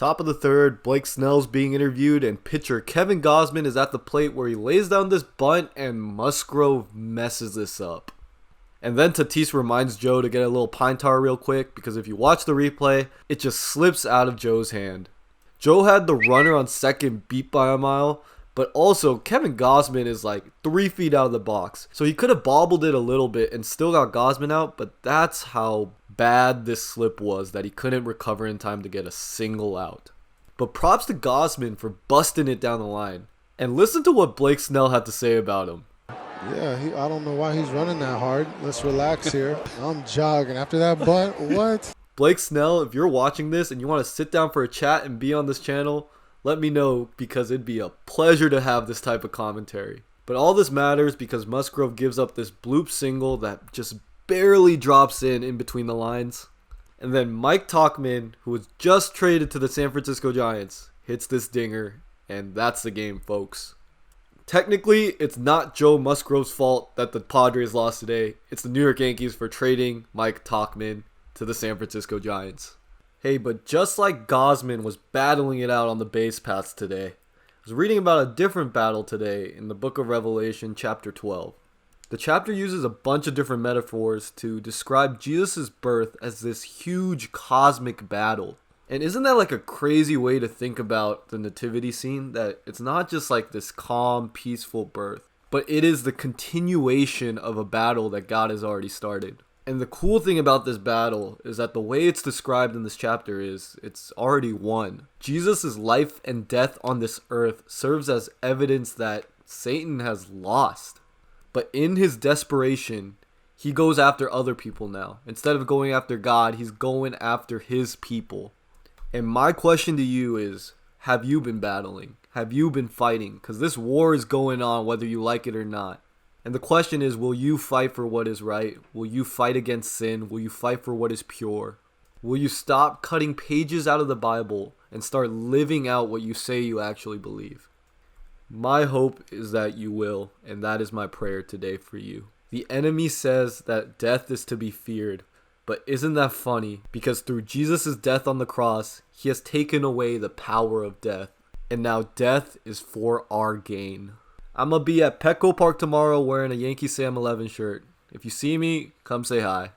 Top of the third, Blake Snell's being interviewed, and pitcher Kevin Gausman is at the plate where he lays down this bunt, and Musgrove messes this up. And then Tatis reminds Joe to get a little pine tar real quick, because if you watch the replay, it just slips out of Joe's hand. Joe had the runner on second beat by a mile, but also Kevin Gausman is like 3 feet out of the box. So he could have bobbled it a little bit and still got Gausman out, but that's how bad this slip was that he couldn't recover in time to get a single out. But props to Gausman for busting it down the line. And listen to what Blake Snell had to say about him. Yeah, I don't know why he's running that hard. Let's relax here. I'm jogging. After that bunt, what? Blake Snell, if you're watching this and you want to sit down for a chat and be on this channel, let me know, because it'd be a pleasure to have this type of commentary. But all this matters because Musgrove gives up this bloop single that just barely drops in between the lines. And then Mike Tauchman, who was just traded to the San Francisco Giants, hits this dinger, and that's the game, folks. Technically, it's not Joe Musgrove's fault that the Padres lost today. It's the New York Yankees for trading Mike Tauchman to the San Francisco Giants. Hey, but just like Gausman was battling it out on the base paths today, I was reading about a different battle today in the book of Revelation, chapter 12. The chapter uses a bunch of different metaphors to describe Jesus' birth as this huge cosmic battle. And isn't that like a crazy way to think about the nativity scene? That it's not just like this calm, peaceful birth, but it is the continuation of a battle that God has already started. And the cool thing about this battle is that the way it's described in this chapter is it's already won. Jesus' life and death on this earth serves as evidence that Satan has lost. But in his desperation, he goes after other people now. Instead of going after God, he's going after his people. And my question to you is, have you been battling? Have you been fighting? Because this war is going on whether you like it or not. And the question is, will you fight for what is right? Will you fight against sin? Will you fight for what is pure? Will you stop cutting pages out of the Bible and start living out what you say you actually believe? My hope is that you will, and that is my prayer today for you. The enemy says that death is to be feared, but isn't that funny? Because through Jesus' death on the cross, he has taken away the power of death, and now death is for our gain. I'm going to be at Petco Park tomorrow wearing a Yankee Sam 11 shirt. If you see me, come say hi.